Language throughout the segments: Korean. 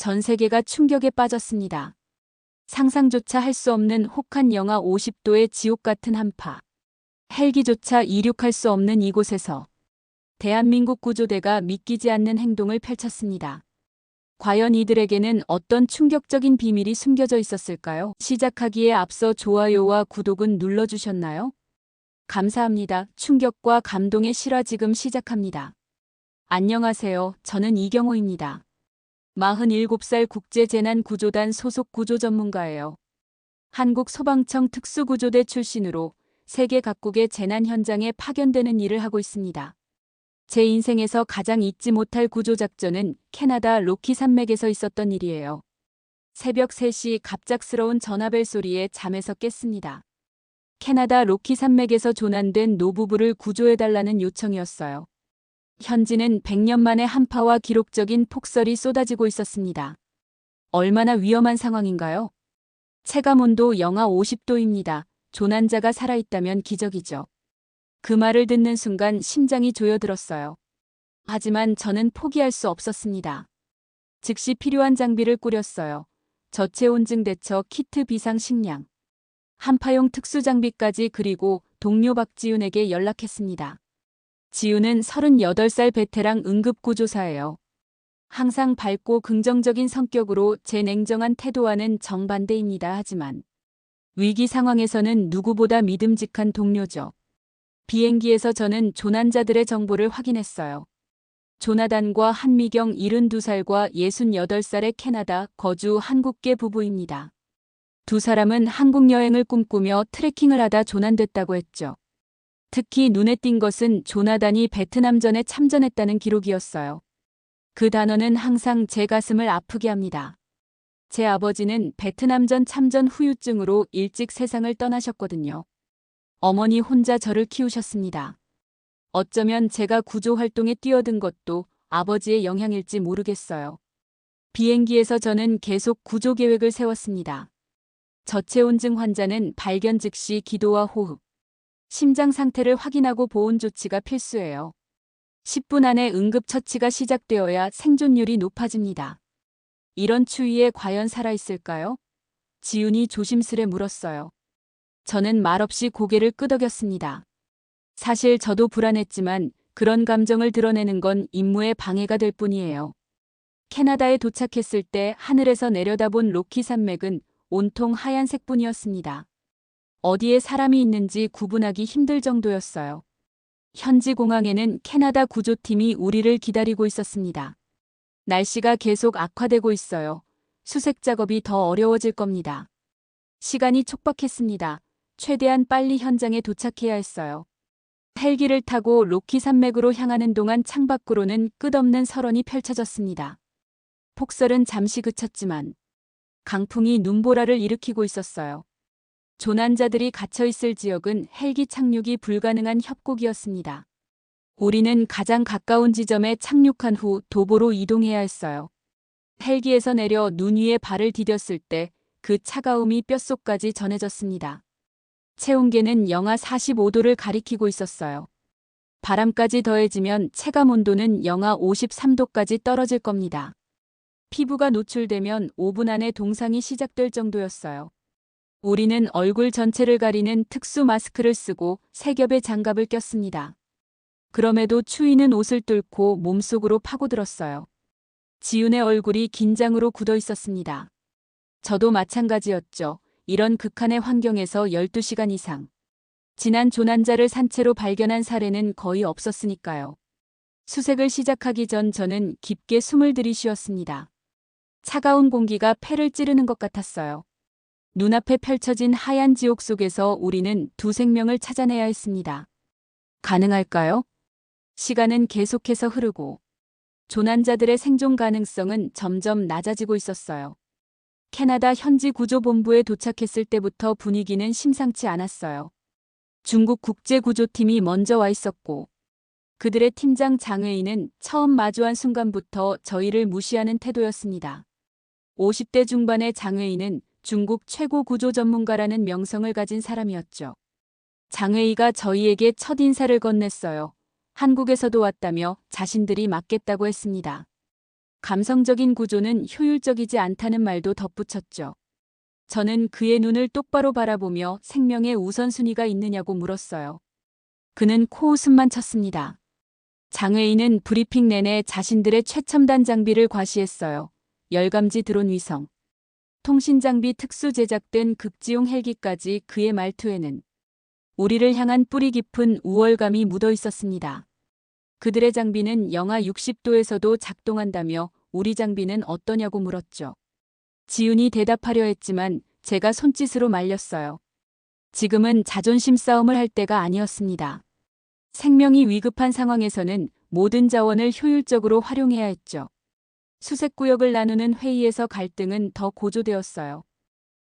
전 세계가 충격에 빠졌습니다. 상상조차 할 수 없는 혹한 영하 50도의 지옥 같은 한파. 헬기조차 이륙할 수 없는 이곳에서 대한민국 구조대가 믿기지 않는 행동을 펼쳤습니다. 과연 이들에게는 어떤 충격적인 비밀이 숨겨져 있었을까요? 시작하기에 앞서 좋아요와 구독은 눌러주셨나요? 감사합니다. 충격과 감동의 실화 지금 시작합니다. 안녕하세요. 저는 이경호입니다. 47살 국제재난구조단 소속 구조 전문가예요. 한국소방청 특수구조대 출신으로 세계 각국의 재난 현장에 파견되는 일을 하고 있습니다. 제 인생에서 가장 잊지 못할 구조작전은 캐나다 로키 산맥에서 있었던 일이에요. 새벽 3시 갑작스러운 전화벨 소리에 잠에서 깼습니다. 캐나다 로키 산맥에서 조난된 노부부를 구조해달라는 요청이었어요. 현지는 100년 만에 한파와 기록적인 폭설이 쏟아지고 있었습니다. 얼마나 위험한 상황인가요? 체감온도 영하 50도입니다. 조난자가 살아있다면 기적이죠. 그 말을 듣는 순간 심장이 조여들었어요. 하지만 저는 포기할 수 없었습니다. 즉시 필요한 장비를 꾸렸어요. 저체온증 대처 키트 비상 식량, 한파용 특수 장비까지 그리고 동료 박지윤에게 연락했습니다. 지윤은 38살 베테랑 응급구조사예요. 항상 밝고 긍정적인 성격으로 제 냉정한 태도와는 정반대입니다. 하지만 위기 상황에서는 누구보다 믿음직한 동료죠. 비행기에서 저는 조난자들의 정보를 확인했어요. 조나단과 한미경 72살과 68살의 캐나다 거주 한국계 부부입니다. 두 사람은 한국 여행을 꿈꾸며 트레킹을 하다 조난됐다고 했죠. 특히 눈에 띈 것은 조나단이 베트남전에 참전했다는 기록이었어요. 그 단어는 항상 제 가슴을 아프게 합니다. 제 아버지는 베트남전 참전 후유증으로 일찍 세상을 떠나셨거든요. 어머니 혼자 저를 키우셨습니다. 어쩌면 제가 구조 활동에 뛰어든 것도 아버지의 영향일지 모르겠어요. 비행기에서 저는 계속 구조 계획을 세웠습니다. 저체온증 환자는 발견 즉시 기도와 호흡, 심장 상태를 확인하고 보온 조치가 필수예요. 10분 안에 응급처치가 시작되어야 생존율이 높아집니다. 이런 추위에 과연 살아있을까요? 지윤이 조심스레 물었어요. 저는 말없이 고개를 끄덕였습니다. 사실 저도 불안했지만 그런 감정을 드러내는 건 임무에 방해가 될 뿐이에요. 캐나다에 도착했을 때 하늘에서 내려다본 로키 산맥은 온통 하얀색뿐이었습니다. 어디에 사람이 있는지 구분하기 힘들 정도였어요. 현지 공항에는 캐나다 구조팀이 우리를 기다리고 있었습니다. 날씨가 계속 악화되고 있어요. 수색 작업이 더 어려워질 겁니다. 시간이 촉박했습니다. 최대한 빨리 현장에 도착해야 했어요. 헬기를 타고 로키 산맥으로 향하는 동안 창밖으로는 끝없는 설원이 펼쳐졌습니다. 폭설은 잠시 그쳤지만 강풍이 눈보라를 일으키고 있었어요. 조난자들이 갇혀있을 지역은 헬기 착륙이 불가능한 협곡이었습니다. 우리는 가장 가까운 지점에 착륙한 후 도보로 이동해야 했어요. 헬기에서 내려 눈 위에 발을 디뎠을 때 그 차가움이 뼛속까지 전해졌습니다. 체온계는 영하 45도를 가리키고 있었어요. 바람까지 더해지면 체감 온도는 영하 53도까지 떨어질 겁니다. 피부가 노출되면 5분 안에 동상이 시작될 정도였어요. 우리는 얼굴 전체를 가리는 특수 마스크를 쓰고 세 겹의 장갑을 꼈습니다. 그럼에도 추위는 옷을 뚫고 몸속으로 파고들었어요. 지윤의 얼굴이 긴장으로 굳어 있었습니다. 저도 마찬가지였죠. 이런 극한의 환경에서 12시간 이상. 지난 조난자를 산채로 발견한 사례는 거의 없었으니까요. 수색을 시작하기 전 저는 깊게 숨을 들이쉬었습니다. 차가운 공기가 폐를 찌르는 것 같았어요. 눈앞에 펼쳐진 하얀 지옥 속에서 우리는 두 생명을 찾아내야 했습니다. 가능할까요? 시간은 계속해서 흐르고 조난자들의 생존 가능성은 점점 낮아지고 있었어요. 캐나다 현지 구조본부에 도착했을 때부터 분위기는 심상치 않았어요. 중국 국제구조팀이 먼저 와 있었고 그들의 팀장 장웨이는 처음 마주한 순간부터 저희를 무시하는 태도였습니다. 50대 중반의 장웨이는 중국 최고 구조 전문가라는 명성을 가진 사람이었죠. 장웨이가 저희에게 첫 인사를 건넸어요. 한국에서도 왔다며 자신들이 맡겠다고 했습니다. 감성적인 구조는 효율적이지 않다는 말도 덧붙였죠. 저는 그의 눈을 똑바로 바라보며 생명의 우선순위가 있느냐고 물었어요. 그는 코웃음만 쳤습니다. 장외인은 브리핑 내내 자신들의 최첨단 장비를 과시했어요. 열감지 드론 위성, 통신장비 특수 제작된 극지용 헬기까지. 그의 말투에는 우리를 향한 뿌리 깊은 우월감이 묻어 있었습니다. 그들의 장비는 영하 60도에서도 작동한다며 우리 장비는 어떠냐고 물었죠. 지훈이 대답하려 했지만 제가 손짓으로 말렸어요. 지금은 자존심 싸움을 할 때가 아니었습니다. 생명이 위급한 상황에서는 모든 자원을 효율적으로 활용해야 했죠. 수색구역을 나누는 회의에서 갈등은 더 고조되었어요.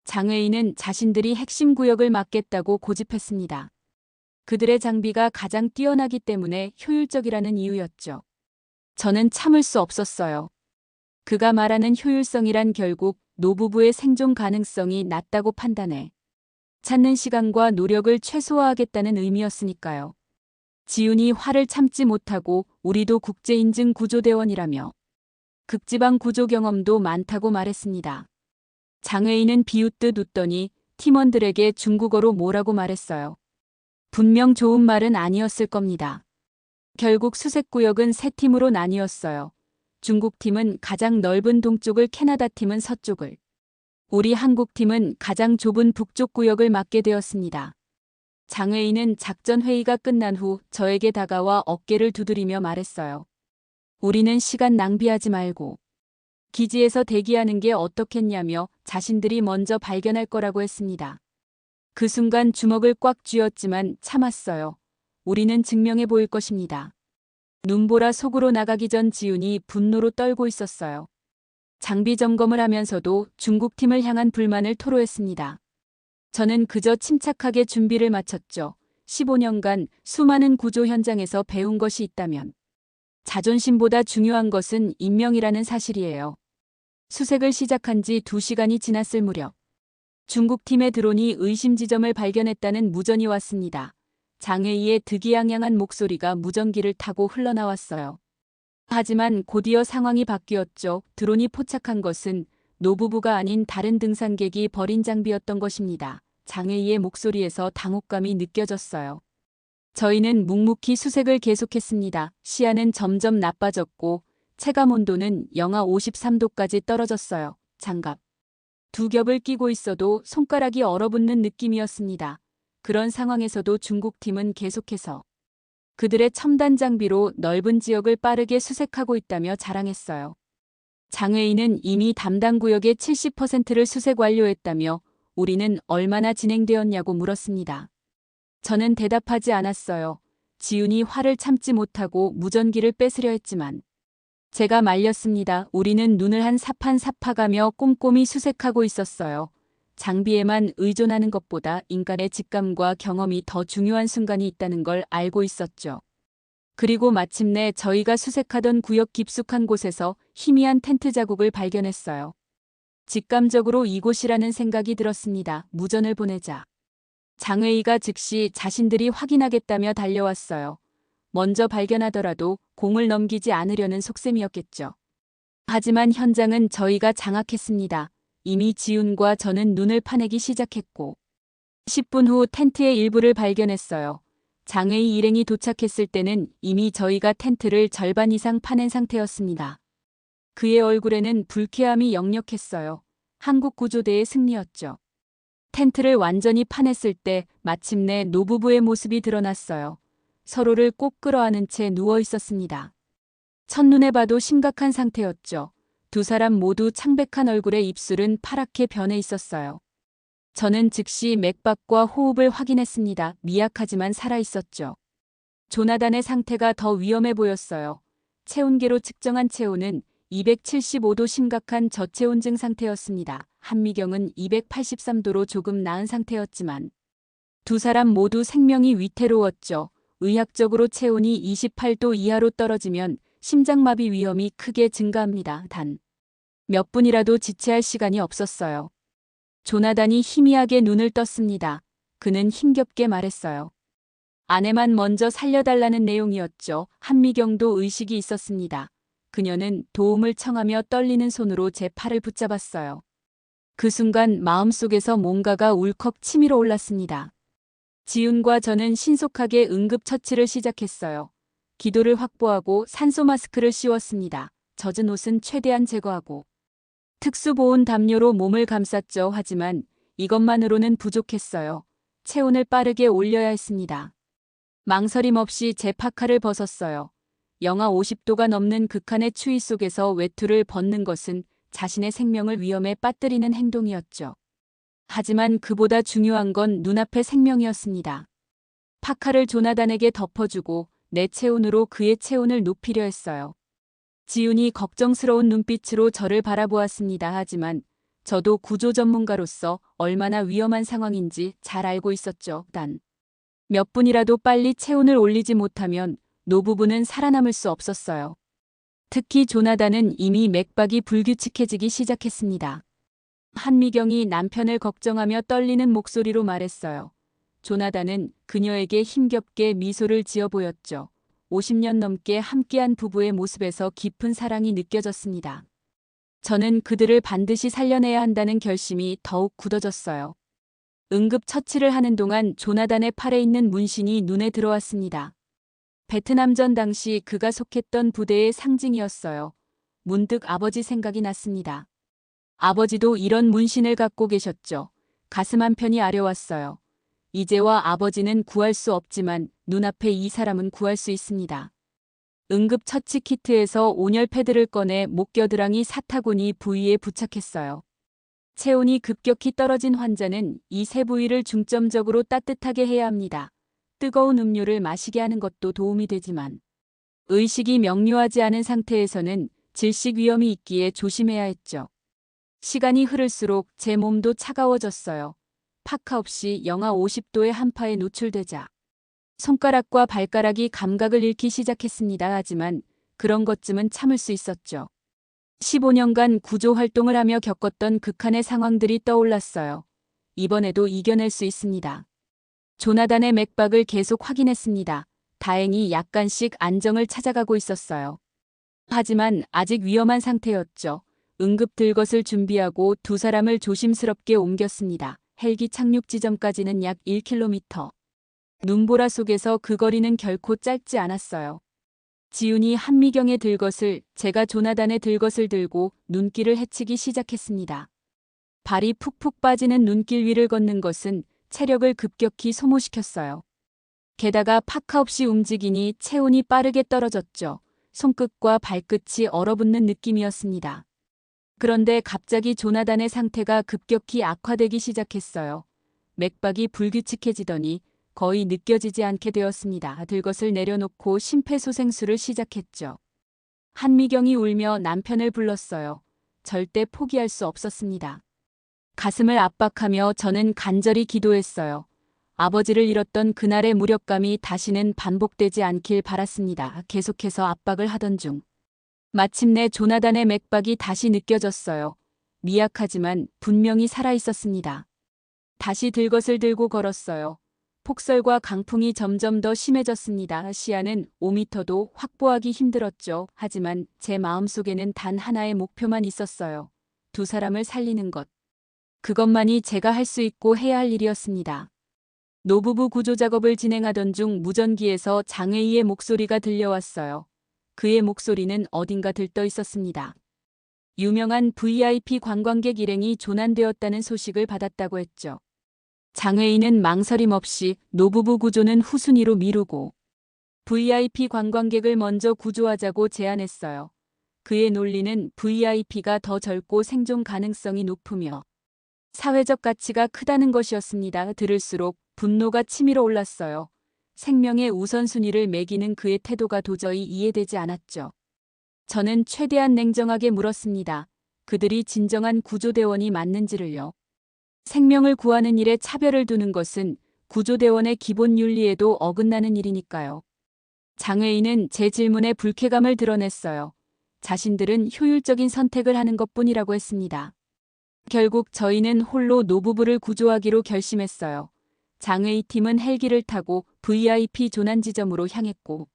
장외인은 자신들이 핵심 구역을 맡겠다고 고집했습니다. 그들의 장비가 가장 뛰어나기 때문에 효율적이라는 이유였죠. 저는 참을 수 없었어요. 그가 말하는 효율성이란 결국 노부부의 생존 가능성이 낮다고 판단해 찾는 시간과 노력을 최소화하겠다는 의미였으니까요. 지훈이 화를 참지 못하고 우리도 국제인증 구조대원이라며 극지방 구조 경험도 많다고 말했습니다. 장외인은 비웃듯 웃더니 팀원들에게 중국어로 뭐라고 말했어요. 분명 좋은 말은 아니었을 겁니다. 결국 수색구역은 세 팀으로 나뉘었어요. 중국팀은 가장 넓은 동쪽을, 캐나다팀은 서쪽을, 우리 한국팀은 가장 좁은 북쪽 구역을 맡게 되었습니다. 장외인은 작전 회의가 끝난 후 저에게 다가와 어깨를 두드리며 말했어요. 우리는 시간 낭비하지 말고 기지에서 대기하는 게 어떻겠냐며 자신들이 먼저 발견할 거라고 했습니다. 그 순간 주먹을 꽉 쥐었지만 참았어요. 우리는 증명해 보일 것입니다. 눈보라 속으로 나가기 전 지훈이 분노로 떨고 있었어요. 장비 점검을 하면서도 중국팀을 향한 불만을 토로했습니다. 저는 그저 침착하게 준비를 마쳤죠. 15년간 수많은 구조 현장에서 배운 것이 있다면 자존심보다 중요한 것은 인명이라는 사실이에요. 수색을 시작한 지 2시간이 지났을 무렵 중국팀의 드론이 의심 지점을 발견했다는 무전이 왔습니다. 장회의의 득이양양한 목소리가 무전기를 타고 흘러나왔어요. 하지만 곧이어 상황이 바뀌었죠. 드론이 포착한 것은 노부부가 아닌 다른 등산객이 버린 장비였던 것입니다. 장회의의 목소리에서 당혹감이 느껴졌어요. 저희는 묵묵히 수색을 계속했습니다. 시야는 점점 나빠졌고 체감 온도는 영하 53도까지 떨어졌어요. 장갑 2겹을 끼고 있어도 손가락이 얼어붙는 느낌이었습니다. 그런 상황에서도 중국팀은 계속해서 그들의 첨단 장비로 넓은 지역을 빠르게 수색하고 있다며 자랑했어요. 장외인은 이미 담당 구역의 70%를 수색 완료했다며 우리는 얼마나 진행되었냐고 물었습니다. 저는 대답하지 않았어요. 지훈이 화를 참지 못하고 무전기를 뺏으려 했지만 제가 말렸습니다. 우리는 눈을 한 사판사파가며 꼼꼼히 수색하고 있었어요. 장비에만 의존하는 것보다 인간의 직감과 경험이 더 중요한 순간이 있다는 걸 알고 있었죠. 그리고 마침내 저희가 수색하던 구역 깊숙한 곳에서 희미한 텐트 자국을 발견했어요. 직감적으로 이곳이라는 생각이 들었습니다. 무전을 보내자 장회의가 즉시 자신들이 확인하겠다며 달려왔어요. 먼저 발견하더라도 공을 넘기지 않으려는 속셈이었겠죠. 하지만 현장은 저희가 장악했습니다. 이미 지훈과 저는 눈을 파내기 시작했고 10분 후 텐트의 일부를 발견했어요. 장회의 일행이 도착했을 때는 이미 저희가 텐트를 절반 이상 파낸 상태였습니다. 그의 얼굴에는 불쾌함이 역력했어요. 한국 구조대의 승리였죠. 텐트를 완전히 파냈을 때 마침내 노부부의 모습이 드러났어요. 서로를 꼭 끌어안은 채 누워 있었습니다. 첫눈에 봐도 심각한 상태였죠. 두 사람 모두 창백한 얼굴에 입술은 파랗게 변해 있었어요. 저는 즉시 맥박과 호흡을 확인했습니다. 미약하지만 살아있었죠. 조나단의 상태가 더 위험해 보였어요. 체온계로 측정한 체온은 275도 심각한 저체온증 상태였습니다. 한미경은 283도로 조금 나은 상태였지만 두 사람 모두 생명이 위태로웠죠. 의학적으로 체온이 28도 이하로 떨어지면 심장마비 위험이 크게 증가합니다. 단 몇 분이라도 지체할 시간이 없었어요. 조나단이 희미하게 눈을 떴습니다. 그는 힘겹게 말했어요. 아내만 먼저 살려달라는 내용이었죠. 한미경도 의식이 있었습니다. 그녀는 도움을 청하며 떨리는 손으로 제 팔을 붙잡았어요. 그 순간 마음속에서 뭔가가 울컥 치밀어 올랐습니다. 지훈과 저는 신속하게 응급처치를 시작했어요. 기도를 확보하고 산소 마스크를 씌웠습니다. 젖은 옷은 최대한 제거하고 특수보온 담요로 몸을 감쌌죠. 하지만 이것만으로는 부족했어요. 체온을 빠르게 올려야 했습니다. 망설임 없이 제 파카를 벗었어요. 영하 50도가 넘는 극한의 추위 속에서 외투를 벗는 것은 자신의 생명을 위험에 빠뜨리는 행동이었죠. 하지만 그보다 중요한 건 눈앞의 생명이었습니다. 파카를 조나단에게 덮어주고 내 체온으로 그의 체온을 높이려 했어요. 지훈이 걱정스러운 눈빛으로 저를 바라보았습니다. 하지만 저도 구조 전문가로서 얼마나 위험한 상황인지 잘 알고 있었죠. 단 몇 분이라도 빨리 체온을 올리지 못하면 노부부는 살아남을 수 없었어요. 특히 조나단은 이미 맥박이 불규칙해지기 시작했습니다. 한미경이 남편을 걱정하며 떨리는 목소리로 말했어요. 조나단은 그녀에게 힘겹게 미소를 지어 보였죠. 50년 넘게 함께한 부부의 모습에서 깊은 사랑이 느껴졌습니다. 저는 그들을 반드시 살려내야 한다는 결심이 더욱 굳어졌어요. 응급처치를 하는 동안 조나단의 팔에 있는 문신이 눈에 들어왔습니다. 베트남전 당시 그가 속했던 부대의 상징이었어요. 문득 아버지 생각이 났습니다. 아버지도 이런 문신을 갖고 계셨죠. 가슴 한편이 아려왔어요. 이제와 아버지는 구할 수 없지만 눈앞에 이 사람은 구할 수 있습니다. 응급처치 키트에서 온열 패드를 꺼내 목겨드랑이 사타구니 부위에 부착했어요. 체온이 급격히 떨어진 환자는 이 세 부위를 중점적으로 따뜻하게 해야 합니다. 뜨거운 음료를 마시게 하는 것도 도움이 되지만 의식이 명료하지 않은 상태에서는 질식 위험이 있기에 조심해야 했죠. 시간이 흐를수록 제 몸도 차가워졌어요. 파카 없이 영하 50도의 한파에 노출되자 손가락과 발가락이 감각을 잃기 시작했습니다. 하지만 그런 것쯤은 참을 수 있었죠. 15년간 구조 활동을 하며 겪었던 극한의 상황들이 떠올랐어요. 이번에도 이겨낼 수 있습니다. 조나단의 맥박을 계속 확인했습니다. 다행히 약간씩 안정을 찾아가고 있었어요. 하지만 아직 위험한 상태였죠. 응급 들것을 준비하고 두 사람을 조심스럽게 옮겼습니다. 헬기 착륙 지점까지는 약 1km. 눈보라 속에서 그 거리는 결코 짧지 않았어요. 지훈이 한미경의 들것을, 제가 조나단의 들것을 들고 눈길을 헤치기 시작했습니다. 발이 푹푹 빠지는 눈길 위를 걷는 것은 체력을 급격히 소모시켰어요. 게다가 파카 없이 움직이니 체온이 빠르게 떨어졌죠. 손끝과 발끝이 얼어붙는 느낌이었습니다. 그런데 갑자기 조나단의 상태가 급격히 악화되기 시작했어요. 맥박이 불규칙해지더니 거의 느껴지지 않게 되었습니다. 들것을 내려놓고 심폐소생술을 시작했죠. 한미경이 울며 남편을 불렀어요. 절대 포기할 수 없었습니다. 가슴을 압박하며 저는 간절히 기도했어요. 아버지를 잃었던 그날의 무력감이 다시는 반복되지 않길 바랐습니다. 계속해서 압박을 하던 중 마침내 조나단의 맥박이 다시 느껴졌어요. 미약하지만 분명히 살아있었습니다. 다시 들것을 들고 걸었어요. 폭설과 강풍이 점점 더 심해졌습니다. 시야는 5m도 확보하기 힘들었죠. 하지만 제 마음속에는 단 하나의 목표만 있었어요. 두 사람을 살리는 것. 그것만이 제가 할 수 있고 해야 할 일이었습니다. 노부부 구조 작업을 진행하던 중 무전기에서 장혜희의 목소리가 들려왔어요. 그의 목소리는 어딘가 들떠 있었습니다. 유명한 VIP 관광객 일행이 조난되었다는 소식을 받았다고 했죠. 장혜인은 망설임 없이 노부부 구조는 후순위로 미루고 VIP 관광객을 먼저 구조하자고 제안했어요. 그의 논리는 VIP가 더 젊고 생존 가능성이 높으며 사회적 가치가 크다는 것이었습니다. 들을수록 분노가 치밀어 올랐어요. 생명의 우선순위를 매기는 그의 태도가 도저히 이해되지 않았죠. 저는 최대한 냉정하게 물었습니다. 그들이 진정한 구조대원이 맞는지를요. 생명을 구하는 일에 차별을 두는 것은 구조대원의 기본 윤리에도 어긋나는 일이니까요. 장혜인은 제 질문에 불쾌감을 드러냈어요. 자신들은 효율적인 선택을 하는 것뿐이라고 했습니다. 결국 저희는 홀로 노부부를 구조하기로 결심했어요. 장혜희 팀은 헬기를 타고 VIP 조난 지점으로 향했고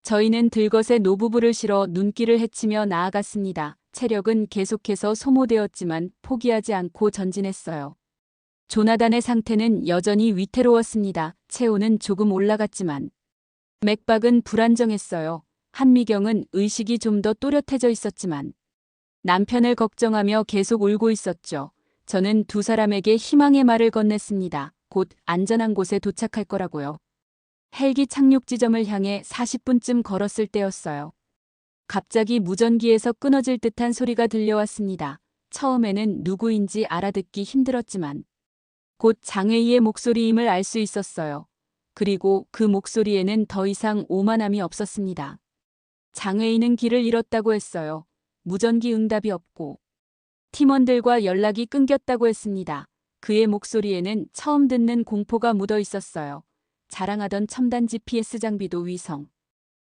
저희는 들것에 노부부를 실어 눈길을 헤치며 나아갔습니다. 체력은 계속해서 소모되었지만 포기하지 않고 전진했어요. 조나단의 상태는 여전히 위태로웠습니다. 체온은 조금 올라갔지만 맥박은 불안정했어요. 한미경은 의식이 좀 더 또렷해져 있었지만 남편을 걱정하며 계속 울고 있었죠. 저는 두 사람에게 희망의 말을 건넸습니다. 곧 안전한 곳에 도착할 거라고요. 헬기 착륙 지점을 향해 40분쯤 걸었을 때였어요. 갑자기 무전기에서 끊어질 듯한 소리가 들려왔습니다. 처음에는 누구인지 알아듣기 힘들었지만 곧 장웨이의 목소리임을 알 수 있었어요. 그리고 그 목소리에는 더 이상 오만함이 없었습니다. 장웨이는 길을 잃었다고 했어요. 무전기 응답이 없고 팀원들과 연락이 끊겼다고 했습니다. 그의 목소리에는 처음 듣는 공포가 묻어 있었어요. 자랑하던 첨단 GPS 장비도 위성,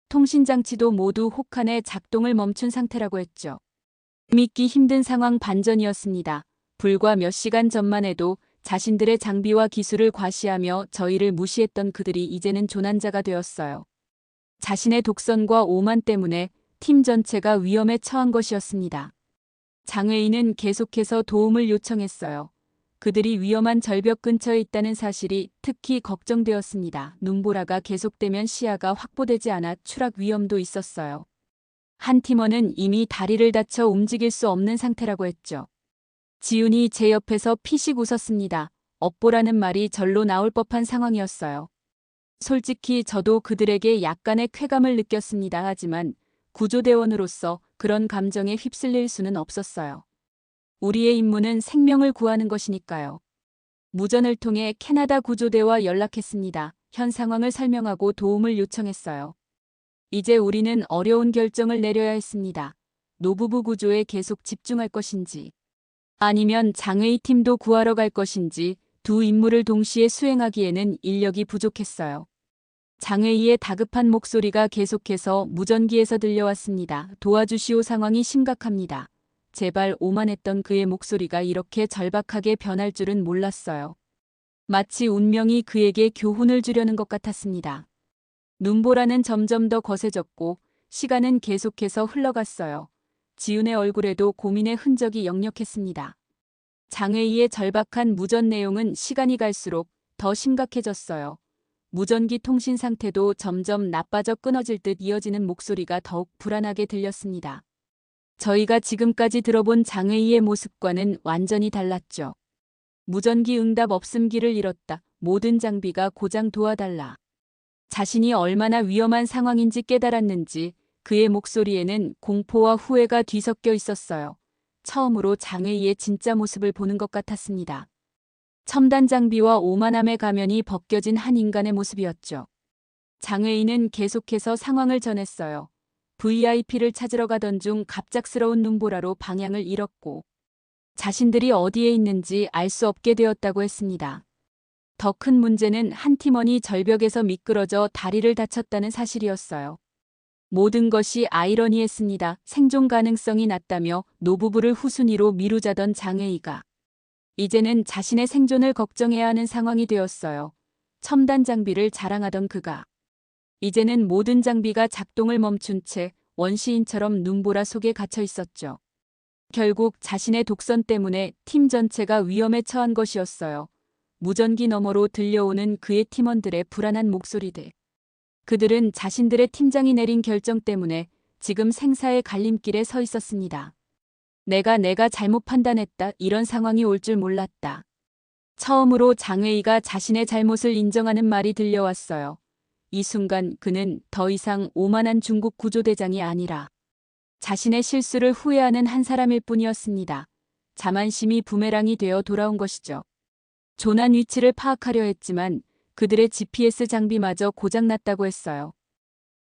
통신 장치도 모두 혹한의 작동을 멈춘 상태라고 했죠. 믿기 힘든 상황 반전이었습니다. 불과 몇 시간 전만 해도 자신들의 장비와 기술을 과시하며 저희를 무시했던 그들이 이제는 조난자가 되었어요. 자신의 독선과 오만 때문에 팀 전체가 위험에 처한 것이었습니다. 장웨이는 계속해서 도움을 요청했어요. 그들이 위험한 절벽 근처에 있다는 사실이 특히 걱정되었습니다. 눈보라가 계속되면 시야가 확보되지 않아 추락 위험도 있었어요. 한 팀원은 이미 다리를 다쳐 움직일 수 없는 상태라고 했죠. 지훈이 제 옆에서 피식 웃었습니다. 업보라는 말이 절로 나올 법한 상황이었어요. 솔직히 저도 그들에게 약간의 쾌감을 느꼈습니다. 하지만 구조대원으로서 그런 감정에 휩쓸릴 수는 없었어요. 우리의 임무는 생명을 구하는 것이니까요. 무전을 통해 캐나다 구조대와 연락했습니다. 현 상황을 설명하고 도움을 요청했어요. 이제 우리는 어려운 결정을 내려야 했습니다. 노부부 구조에 계속 집중할 것인지 아니면 장웨이 팀도 구하러 갈 것인지 두 임무를 동시에 수행하기에는 인력이 부족했어요. 장웨이의 다급한 목소리가 계속해서 무전기에서 들려왔습니다. 도와주시오, 상황이 심각합니다. 제발, 오만했던 그의 목소리가 이렇게 절박하게 변할 줄은 몰랐어요. 마치 운명이 그에게 교훈을 주려는 것 같았습니다. 눈보라는 점점 더 거세졌고 시간은 계속해서 흘러갔어요. 지훈의 얼굴에도 고민의 흔적이 역력했습니다. 장웨이의 절박한 무전 내용은 시간이 갈수록 더 심각해졌어요. 무전기 통신 상태도 점점 나빠져 끊어질 듯 이어지는 목소리가 더욱 불안하게 들렸습니다. 저희가 지금까지 들어본 장웨이의 모습과는 완전히 달랐죠. 무전기 응답 없음, 길을 잃었다. 모든 장비가 고장, 도와달라. 자신이 얼마나 위험한 상황인지 깨달았는지 그의 목소리에는 공포와 후회가 뒤섞여 있었어요. 처음으로 장웨이의 진짜 모습을 보는 것 같았습니다. 첨단 장비와 오만함의 가면이 벗겨진 한 인간의 모습이었죠. 장웨이는 계속해서 상황을 전했어요. VIP를 찾으러 가던 중 갑작스러운 눈보라로 방향을 잃었고 자신들이 어디에 있는지 알 수 없게 되었다고 했습니다. 더 큰 문제는 한 팀원이 절벽에서 미끄러져 다리를 다쳤다는 사실이었어요. 모든 것이 아이러니했습니다. 생존 가능성이 낮다며 노부부를 후순위로 미루자던 장웨이가 이제는 자신의 생존을 걱정해야 하는 상황이 되었어요. 첨단 장비를 자랑하던 그가 이제는 모든 장비가 작동을 멈춘 채 원시인처럼 눈보라 속에 갇혀 있었죠. 결국 자신의 독선 때문에 팀 전체가 위험에 처한 것이었어요. 무전기 너머로 들려오는 그의 팀원들의 불안한 목소리들. 그들은 자신들의 팀장이 내린 결정 때문에 지금 생사의 갈림길에 서 있었습니다. 내가 잘못 판단했다. 이런 상황이 올 줄 몰랐다. 처음으로 장웨이가 자신의 잘못을 인정하는 말이 들려왔어요. 이 순간 그는 더 이상 오만한 중국 구조대장이 아니라 자신의 실수를 후회하는 한 사람일 뿐이었습니다. 자만심이 부메랑이 되어 돌아온 것이죠. 조난 위치를 파악하려 했지만 그들의 GPS 장비마저 고장났다고 했어요.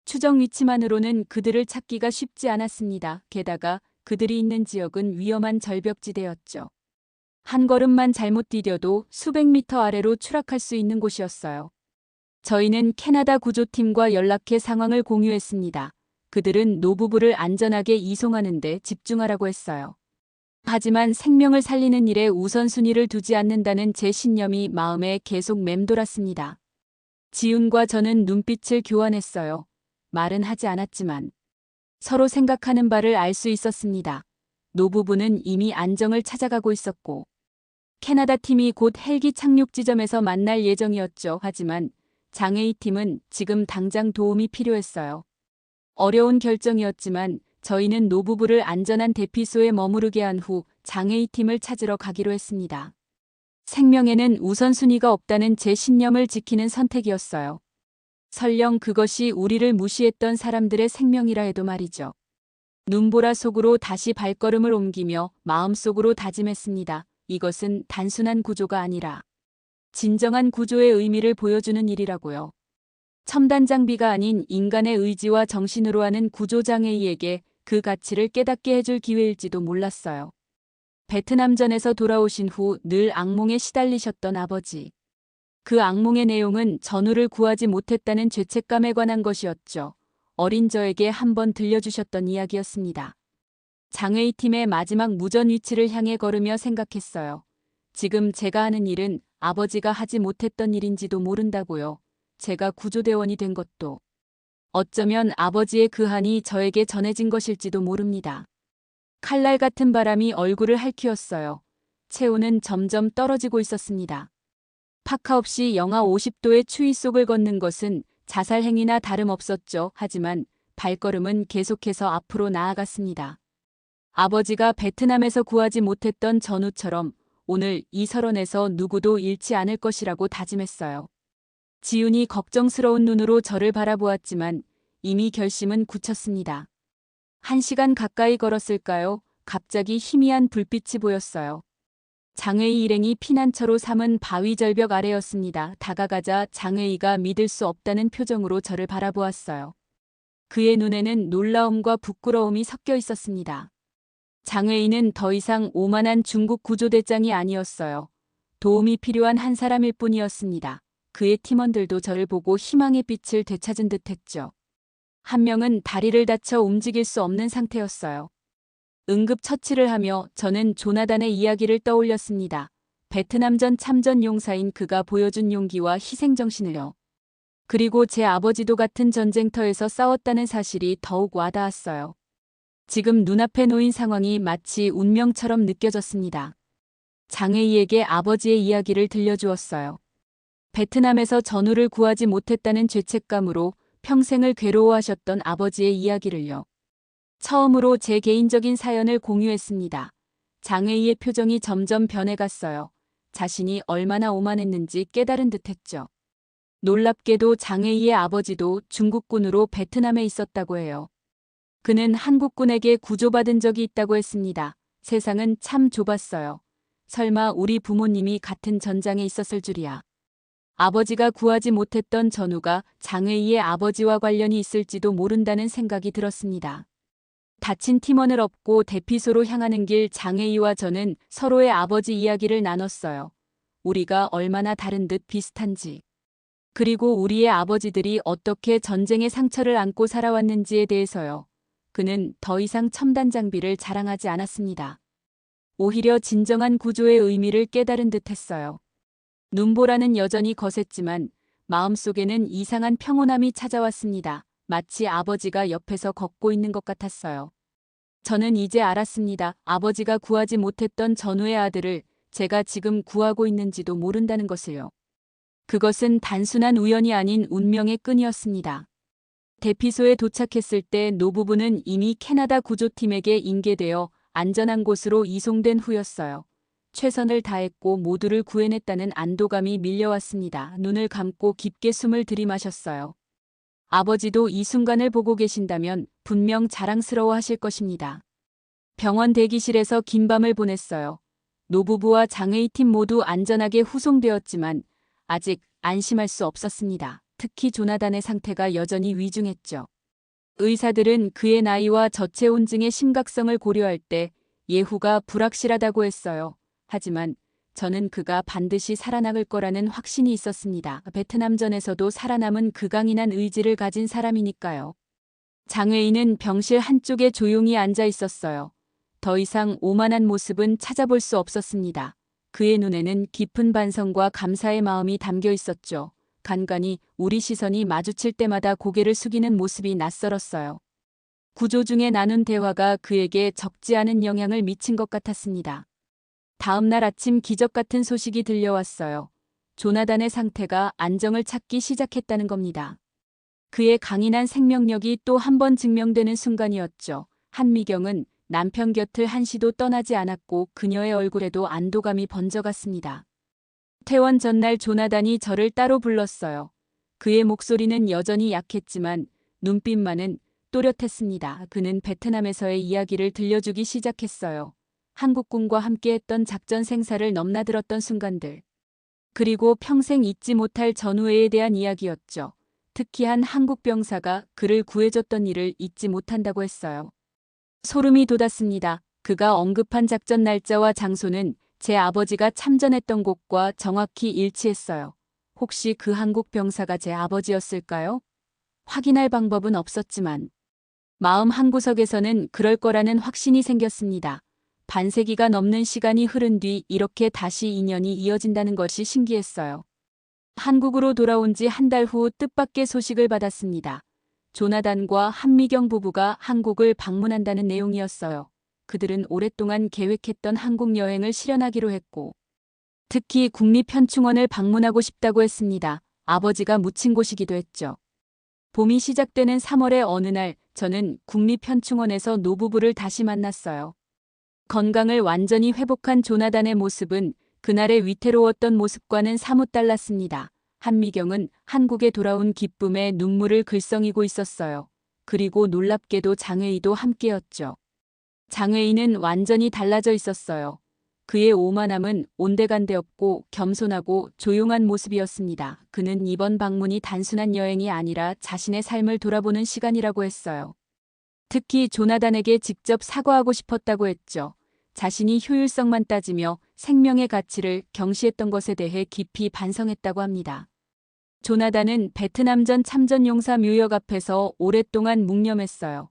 추정 위치만으로는 그들을 찾기가 쉽지 않았습니다. 게다가 그들이 있는 지역은 위험한 절벽지대였죠. 한 걸음만 잘못 디뎌도 수백 미터 아래로 추락할 수 있는 곳이었어요. 저희는 캐나다 구조팀과 연락해 상황을 공유했습니다. 그들은 노부부를 안전하게 이송하는 데 집중하라고 했어요. 하지만 생명을 살리는 일에 우선순위를 두지 않는다는 제 신념이 마음에 계속 맴돌았습니다. 지훈과 저는 눈빛을 교환했어요. 말은 하지 않았지만 서로 생각하는 바를 알 수 있었습니다. 노부부는 이미 안정을 찾아가고 있었고 캐나다 팀이 곧 헬기 착륙 지점에서 만날 예정이었죠. 하지만 장웨이 팀은 지금 당장 도움이 필요했어요. 어려운 결정이었지만 저희는 노부부를 안전한 대피소에 머무르게 한 후 장웨이 팀을 찾으러 가기로 했습니다. 생명에는 우선순위가 없다는 제 신념을 지키는 선택이었어요. 설령 그것이 우리를 무시했던 사람들의 생명이라 해도 말이죠. 눈보라 속으로 다시 발걸음을 옮기며 마음속으로 다짐했습니다. 이것은 단순한 구조가 아니라 진정한 구조의 의미를 보여주는 일이라고요. 첨단 장비가 아닌 인간의 의지와 정신으로 하는 구조장애인에게 그 가치를 깨닫게 해줄 기회일지도 몰랐어요. 베트남전에서 돌아오신 후 늘 악몽에 시달리셨던 아버지. 그 악몽의 내용은 전우를 구하지 못했다는 죄책감에 관한 것이었죠. 어린 저에게 한번 들려주셨던 이야기였습니다. 장웨이 팀의 마지막 무전 위치를 향해 걸으며 생각했어요. 지금 제가 하는 일은 아버지가 하지 못했던 일인지도 모른다고요. 제가 구조대원이 된 것도 어쩌면 아버지의 그 한이 저에게 전해진 것일지도 모릅니다. 칼날 같은 바람이 얼굴을 핥히었어요. 체온은 점점 떨어지고 있었습니다. 파카 없이 영하 50도의 추위 속을 걷는 것은 자살 행위나 다름없었죠. 하지만 발걸음은 계속해서 앞으로 나아갔습니다. 아버지가 베트남에서 구하지 못했던 전우처럼 오늘 이 설원에서 누구도 잃지 않을 것이라고 다짐했어요. 지훈이 걱정스러운 눈으로 저를 바라보았지만 이미 결심은 굳혔습니다. 1시간 가까이 걸었을까요? 갑자기 희미한 불빛이 보였어요. 장웨이 일행이 피난처로 삼은 바위 절벽 아래였습니다. 다가가자 장웨이가 믿을 수 없다는 표정으로 저를 바라보았어요. 그의 눈에는 놀라움과 부끄러움이 섞여 있었습니다. 장웨이는 더 이상 오만한 중국 구조대장이 아니었어요. 도움이 필요한 한 사람일 뿐이었습니다. 그의 팀원들도 저를 보고 희망의 빛을 되찾은 듯했죠. 한 명은 다리를 다쳐 움직일 수 없는 상태였어요. 응급처치를 하며 저는 조나단의 이야기를 떠올렸습니다. 베트남전 참전 용사인 그가 보여준 용기와 희생정신을요. 그리고 제 아버지도 같은 전쟁터에서 싸웠다는 사실이 더욱 와닿았어요. 지금 눈앞에 놓인 상황이 마치 운명처럼 느껴졌습니다. 장웨이에게 아버지의 이야기를 들려주었어요. 베트남에서 전우를 구하지 못했다는 죄책감으로 평생을 괴로워하셨던 아버지의 이야기를요. 처음으로 제 개인적인 사연을 공유했습니다. 장웨이의 표정이 점점 변해갔어요. 자신이 얼마나 오만했는지 깨달은 듯했죠. 놀랍게도 장웨이의 아버지도 중국군으로 베트남에 있었다고 해요. 그는 한국군에게 구조받은 적이 있다고 했습니다. 세상은 참 좁았어요. 설마 우리 부모님이 같은 전장에 있었을 줄이야. 아버지가 구하지 못했던 전우가 장웨이의 아버지와 관련이 있을지도 모른다는 생각이 들었습니다. 다친 팀원을 업고 대피소로 향하는 길 장웨이와 저는 서로의 아버지 이야기를 나눴어요. 우리가 얼마나 다른 듯 비슷한지. 그리고 우리의 아버지들이 어떻게 전쟁의 상처를 안고 살아왔는지에 대해서요. 그는 더 이상 첨단 장비를 자랑하지 않았습니다. 오히려 진정한 구조의 의미를 깨달은 듯했어요. 눈보라는 여전히 거셌지만 마음속에는 이상한 평온함이 찾아왔습니다. 마치 아버지가 옆에서 걷고 있는 것 같았어요. 저는 이제 알았습니다. 아버지가 구하지 못했던 전우의 아들을 제가 지금 구하고 있는지도 모른다는 것을요. 그것은 단순한 우연이 아닌 운명의 끈이었습니다. 대피소에 도착했을 때 노부부는 이미 캐나다 구조팀에게 인계되어 안전한 곳으로 이송된 후였어요. 최선을 다했고 모두를 구해냈다는 안도감이 밀려왔습니다. 눈을 감고 깊게 숨을 들이마셨어요. 아버지도 이 순간을 보고 계신다면 분명 자랑스러워 하실 것입니다. 병원 대기실에서 긴 밤을 보냈어요. 노부부와 장웨이 팀 모두 안전하게 후송되었지만 아직 안심할 수 없었습니다. 특히 조나단의 상태가 여전히 위중했죠. 의사들은 그의 나이와 저체온증의 심각성을 고려할 때 예후가 불확실하다고 했어요. 하지만 저는 그가 반드시 살아남을 거라는 확신이 있었습니다. 베트남전에서도 살아남은 그 강인한 의지를 가진 사람이니까요. 장웨이는 병실 한쪽에 조용히 앉아 있었어요. 더 이상 오만한 모습은 찾아볼 수 없었습니다. 그의 눈에는 깊은 반성과 감사의 마음이 담겨 있었죠. 간간히 우리 시선이 마주칠 때마다 고개를 숙이는 모습이 낯설었어요. 구조 중에 나눈 대화가 그에게 적지 않은 영향을 미친 것 같았습니다. 다음 날 아침 기적 같은 소식이 들려왔어요. 조나단의 상태가 안정을 찾기 시작했다는 겁니다. 그의 강인한 생명력이 또 한 번 증명되는 순간이었죠. 한미경은 남편 곁을 한시도 떠나지 않았고 그녀의 얼굴에도 안도감이 번져갔습니다. 퇴원 전날 조나단이 저를 따로 불렀어요. 그의 목소리는 여전히 약했지만 눈빛만은 또렷했습니다. 그는 베트남에서의 이야기를 들려주기 시작했어요. 한국군과 함께했던 작전 생사를 넘나들었던 순간들. 그리고 평생 잊지 못할 전우회에 대한 이야기였죠. 특히 한 한국 병사가 그를 구해줬던 일을 잊지 못한다고 했어요. 소름이 돋았습니다. 그가 언급한 작전 날짜와 장소는 제 아버지가 참전했던 곳과 정확히 일치했어요. 혹시 그 한국 병사가 제 아버지였을까요? 확인할 방법은 없었지만 마음 한구석에서는 그럴 거라는 확신이 생겼습니다. 반세기가 넘는 시간이 흐른 뒤 이렇게 다시 인연이 이어진다는 것이 신기했어요. 한국으로 돌아온 지 한 달 후 뜻밖의 소식을 받았습니다. 조나단과 한미경 부부가 한국을 방문한다는 내용이었어요. 그들은 오랫동안 계획했던 한국 여행을 실현하기로 했고, 특히 국립현충원을 방문하고 싶다고 했습니다. 아버지가 묻힌 곳이기도 했죠. 봄이 시작되는 3월의 어느 날, 저는 국립현충원에서 노부부를 다시 만났어요. 건강을 완전히 회복한 조나단의 모습은 그날의 위태로웠던 모습과는 사뭇 달랐습니다. 한미경은 한국에 돌아온 기쁨에 눈물을 글썽이고 있었어요. 그리고 놀랍게도 장웨이도 함께였죠. 장웨이는 완전히 달라져 있었어요. 그의 오만함은 온데간데 없고 겸손하고 조용한 모습이었습니다. 그는 이번 방문이 단순한 여행이 아니라 자신의 삶을 돌아보는 시간이라고 했어요. 특히 조나단에게 직접 사과하고 싶었다고 했죠. 자신이 효율성만 따지며 생명의 가치를 경시했던 것에 대해 깊이 반성했다고 합니다. 조나단은 베트남전 참전용사 묘역 앞에서 오랫동안 묵념했어요.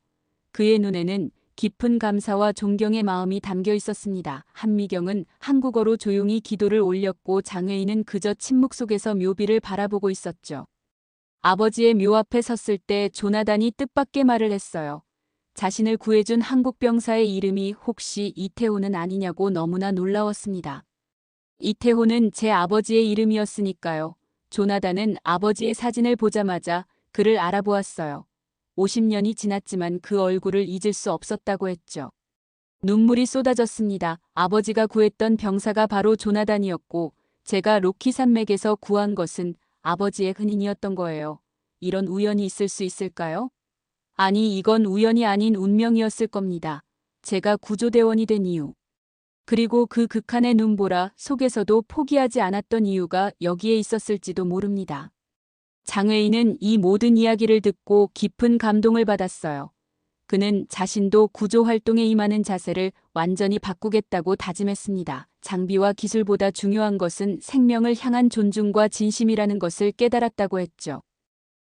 그의 눈에는 깊은 감사와 존경의 마음이 담겨 있었습니다. 한미경은 한국어로 조용히 기도를 올렸고 장웨이는 그저 침묵 속에서 묘비를 바라보고 있었죠. 아버지의 묘 앞에 섰을 때 조나단이 뜻밖의 말을 했어요. 자신을 구해준 한국 병사의 이름이 혹시 이태호는 아니냐고 너무나 놀라웠습니다. 이태호는 제 아버지의 이름이었으니까요. 조나단은 아버지의 사진을 보자마자 그를 알아보았어요. 50년이 지났지만 그 얼굴을 잊을 수 없었다고 했죠. 눈물이 쏟아졌습니다. 아버지가 구했던 병사가 바로 조나단이었고 제가 로키 산맥에서 구한 것은 아버지의 흔인이었던 거예요. 이런 우연이 있을 수 있을까요? 아니, 이건 우연이 아닌 운명이었을 겁니다. 제가 구조대원이 된 이유. 그리고 그 극한의 눈보라 속에서도 포기하지 않았던 이유가 여기에 있었을지도 모릅니다. 장웨이는 이 모든 이야기를 듣고 깊은 감동을 받았어요. 그는 자신도 구조 활동에 임하는 자세를 완전히 바꾸겠다고 다짐했습니다. 장비와 기술보다 중요한 것은 생명을 향한 존중과 진심이라는 것을 깨달았다고 했죠.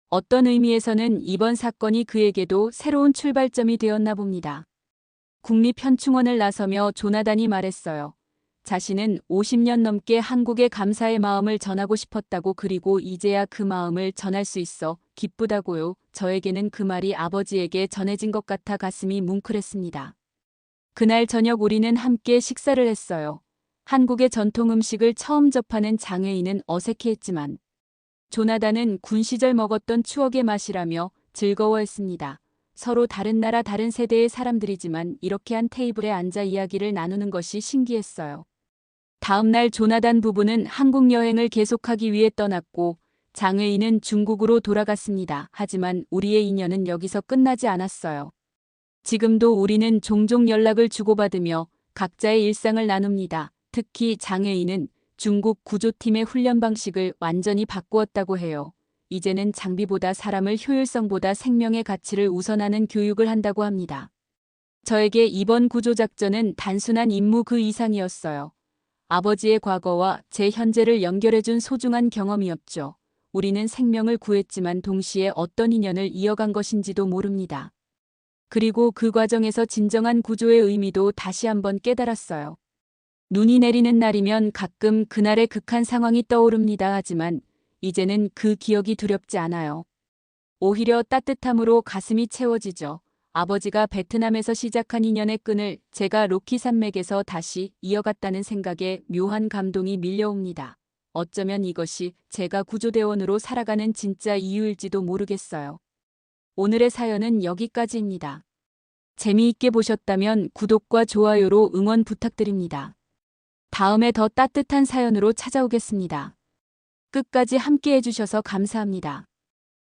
어떤 의미에서는 이번 사건이 그에게도 새로운 출발점이 되었나 봅니다. 국립현충원을 나서며 조나단이 말했어요. 자신은 50년 넘게 한국의 감사의 마음을 전하고 싶었다고 그리고 이제야 그 마음을 전할 수 있어 기쁘다고요. 저에게는 그 말이 아버지에게 전해진 것 같아 가슴이 뭉클했습니다. 그날 저녁 우리는 함께 식사를 했어요. 한국의 전통 음식을 처음 접하는 장웨이는 어색해했지만 조나단은 군 시절 먹었던 추억의 맛이라며 즐거워했습니다. 서로 다른 나라 다른 세대의 사람들이지만 이렇게 한 테이블에 앉아 이야기를 나누는 것이 신기했어요. 다음 날 조나단 부부는 한국 여행을 계속하기 위해 떠났고 장웨이는 중국으로 돌아갔습니다. 하지만 우리의 인연은 여기서 끝나지 않았어요. 지금도 우리는 종종 연락을 주고받으며 각자의 일상을 나눕니다. 특히 장웨이는 중국 구조팀의 훈련 방식을 완전히 바꾸었다고 해요. 이제는 장비보다 사람을 효율성보다 생명의 가치를 우선하는 교육을 한다고 합니다. 저에게 이번 구조작전은 단순한 임무 그 이상이었어요. 아버지의 과거와 제 현재를 연결해준 소중한 경험이었죠. 우리는 생명을 구했지만 동시에 어떤 인연을 이어간 것인지도 모릅니다. 그리고 그 과정에서 진정한 구조의 의미도 다시 한번 깨달았어요. 눈이 내리는 날이면 가끔 그날의 극한 상황이 떠오릅니다. 하지만 이제는 그 기억이 두렵지 않아요. 오히려 따뜻함으로 가슴이 채워지죠. 아버지가 베트남에서 시작한 인연의 끈을 제가 로키 산맥에서 다시 이어갔다는 생각에 묘한 감동이 밀려옵니다. 어쩌면 이것이 제가 구조대원으로 살아가는 진짜 이유일지도 모르겠어요. 오늘의 사연은 여기까지입니다. 재미있게 보셨다면 구독과 좋아요로 응원 부탁드립니다. 다음에 더 따뜻한 사연으로 찾아오겠습니다. 끝까지 함께 해주셔서 감사합니다.